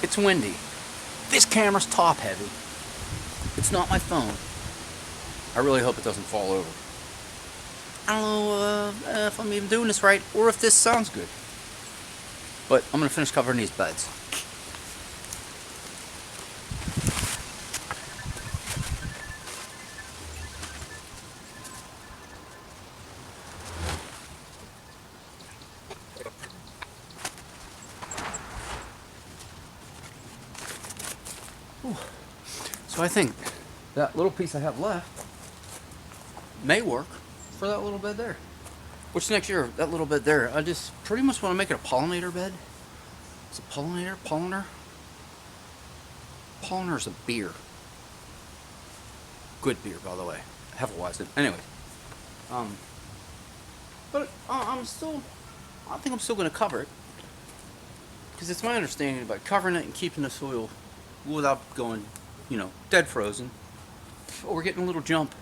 It's windy. This camera's top heavy. It's not my phone. I really hope it doesn't fall over. I don't know if I'm even doing this right or if this sounds good. But I'm going to finish covering these beds. So I think that little piece I have left may work for that little bed there. Which next year, that little bed there, I just pretty much want to make it a pollinator bed. Is it pollinator? Polliner? Pollinator's a beer. Good beer, by the way. Hefeweizen. Anyway. But I think I'm still going to cover it. Because it's my understanding by covering it and keeping the soil without going, dead frozen. We're getting a little jump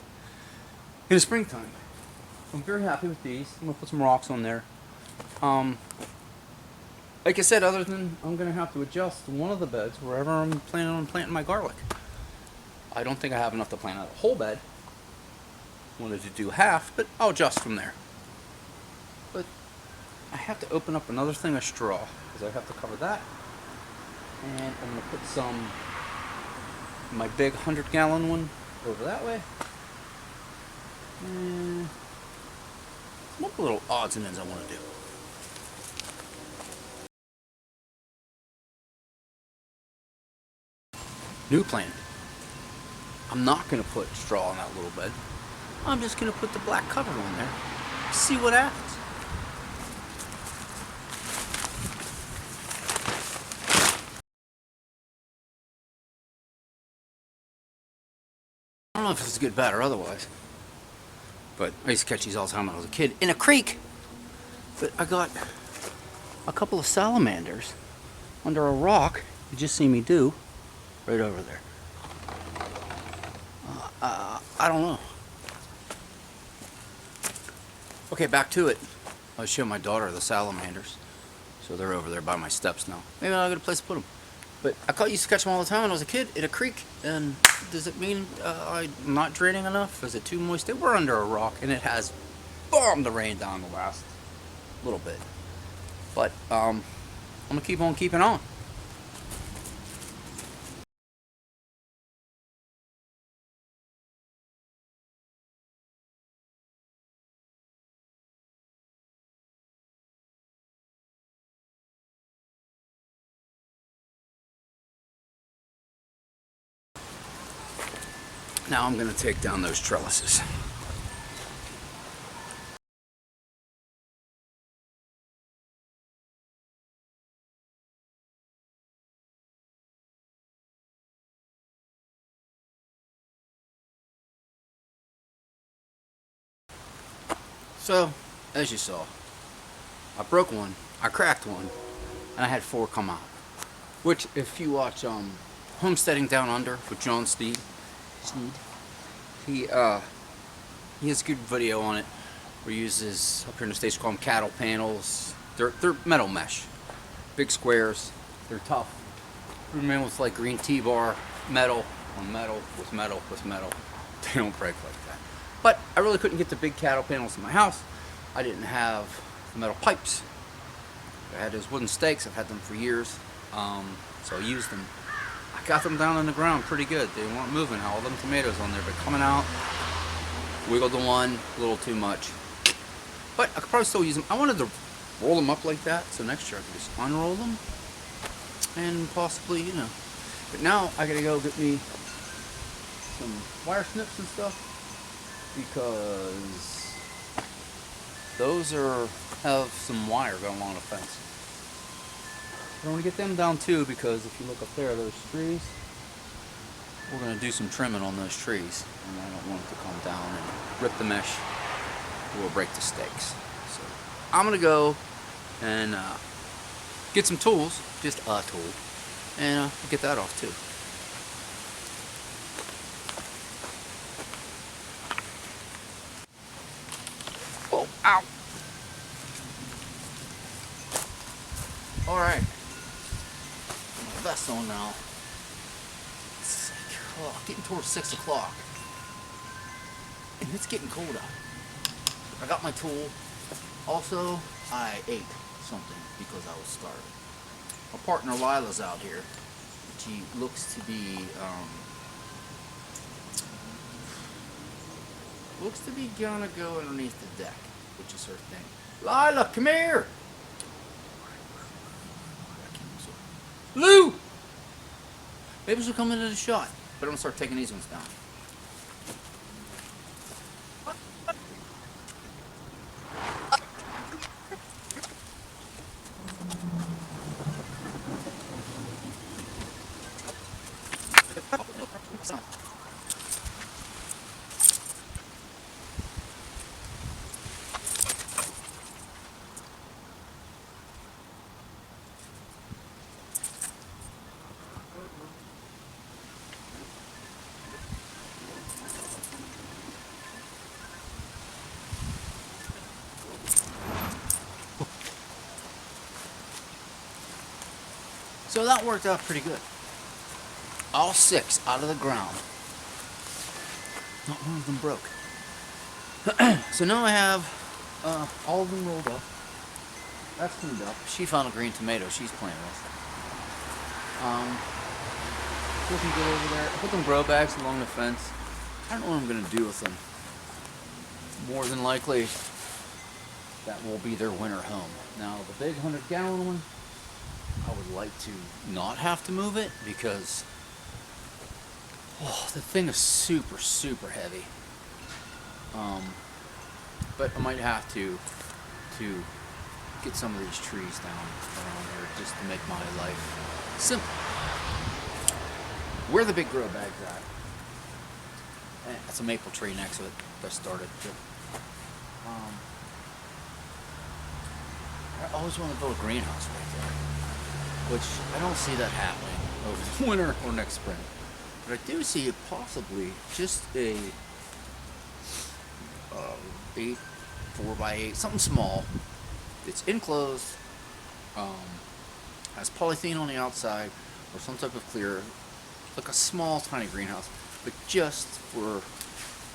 in the springtime. I'm very happy with these. I'm going to put some rocks on there. Like I said, other than I'm going to have to adjust one of the beds wherever I'm planning on planting my garlic. I don't think I have enough to plant out a whole bed. Wanted to do half, but I'll adjust from there. But I have to open up another thing of straw because I have to cover that. And I'm going to put my big 100-gallon one over that way. And what little odds and ends I want to do. New plan. I'm not going to put straw on that little bed. I'm just going to put the black cover on there. See what happens. I don't know if this is good, bad, or otherwise. But I used to catch these all the time when I was a kid in a creek. But I got a couple of salamanders under a rock. You just see me do right over there. I don't know. Okay, back to it. I was showing my daughter the salamanders. So they're over there by my steps now. Maybe I'll get a place to put them. But I used to catch them all the time when I was a kid in a creek. And does it mean I'm not draining enough? Is it too moist? They were under a rock, and it has bombed the rain down the last little bit. But I'm going to keep on keeping on. Now I'm going to take down those trellises. So, as you saw, I broke one, I cracked one, and I had 4 come out. Which, if you watch Homesteading Down Under with John Sneed, he has a good video on it where he uses, up here in the States, call them cattle panels. They're metal mesh, big squares. They're tough. They're made with like green T-bar, metal on metal with metal with metal. They don't break like that. But I really couldn't get the big cattle panels in my house. I didn't have the metal pipes. I had those wooden stakes. I've had them for years, so I used them. I got them down on the ground pretty good. They weren't moving. All them tomatoes on there, but coming out, wiggled the one a little too much. But I could probably still use them. I wanted to roll them up like that, so next year I could just unroll them and possibly, But now I gotta go get me some wire snips and stuff because those have some wire going along the fence. I want to get them down too because if you look up there, those trees, we're going to do some trimming on those trees, and I don't want it to come down and rip the mesh or break the stakes. So I'm going to go and get some tools, just a tool, and get that off too. Oh, ow! All right. Best. milestone now. It's like, getting towards 6 o'clock. And it's getting cold out. I got my tool. Also, I ate something because I was starving. My partner Lila's out here. She looks to be gonna go underneath the deck, which is her thing. Lila, come here! Lou! Maybe she'll come into the shot, but I'm gonna start taking these ones down. So that worked out pretty good. All 6 out of the ground. Not one of them broke. So now I have all of them rolled up. That's cleaned up. She found a green tomato she's playing with. Looking good over there. I put them grow bags along the fence. I don't know what I'm going to do with them. More than likely, that will be their winter home. Now, the big 100-gallon one, I would like to not have to move it because the thing is super, super heavy. But I might have to get some of these trees down around here just to make my life simple. Where the big grow bag's at? That's a maple tree next to it that started. I always want to build a greenhouse right there, which I don't see that happening over the winter or next spring. But I do see it possibly just a 4x8, something small. It's enclosed, has polythene on the outside, or some type of clear, like a small, tiny greenhouse, but just for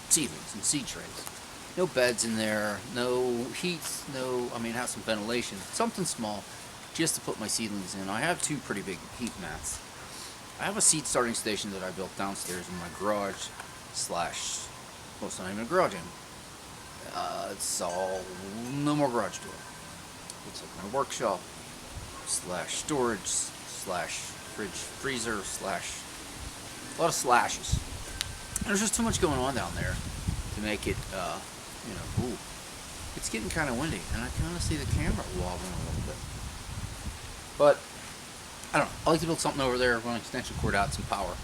seedlings and seed trays. No beds in there, no heat, have some ventilation, something small, just to put my seedlings in. I have 2 pretty big heat mats. I have a seed starting station that I built downstairs in my garage slash, well, it's not even a garage anymore. It's all, no more garage door. It's like my workshop slash storage slash fridge freezer slash, a lot of slashes. There's just too much going on down there to make it, ooh. It's getting kind of windy, and I kind of see the camera wobbling a little bit. But, I don't know. I like to build something over there, run an extension cord out, some power.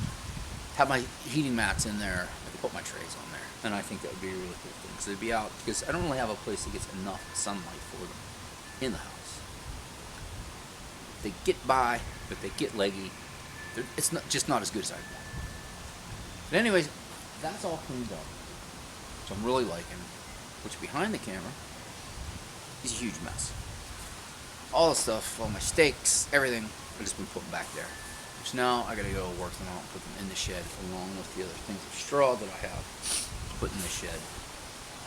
Have my heating mats in there, and put my trays on there. And I think that would be a really cool thing. Because they'd be out, because I don't really have a place that gets enough sunlight for them in the house. They get by, but they get leggy. It's just not as good as I want. But anyways, that's all cleaned up. Which I'm really liking. Which behind the camera is a huge mess. All the stuff, all my steaks, everything, I've just been putting back there. Which now I gotta go work them out and put them in the shed along with the other things of straw that I have put in the shed.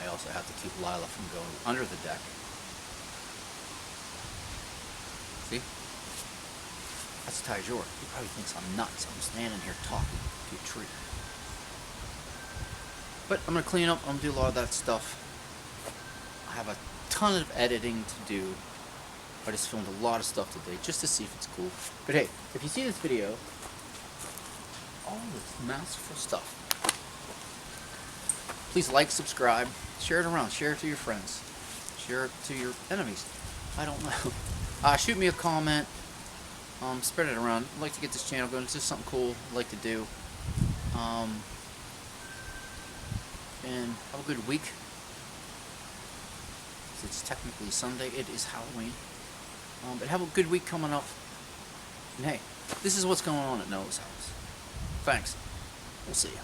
I also have to keep Lila from going under the deck. See? That's Ty Jor. He probably thinks I'm nuts. I'm standing here talking to a tree. But I'm gonna clean up, I'm gonna do a lot of that stuff. I have a ton of editing to do. I just filmed a lot of stuff today just to see if it's cool. But hey, if you see this video, all this masterful stuff, please like, subscribe, share it around, share it to your friends, share it to your enemies. I don't know. Shoot me a comment, spread it around. I'd like to get this channel going. It's just something cool I'd like to do. And have a good week. It's technically Sunday. It is Halloween. But have a good week coming up. And hey, this is what's going on at Noah's house. Thanks. We'll see you.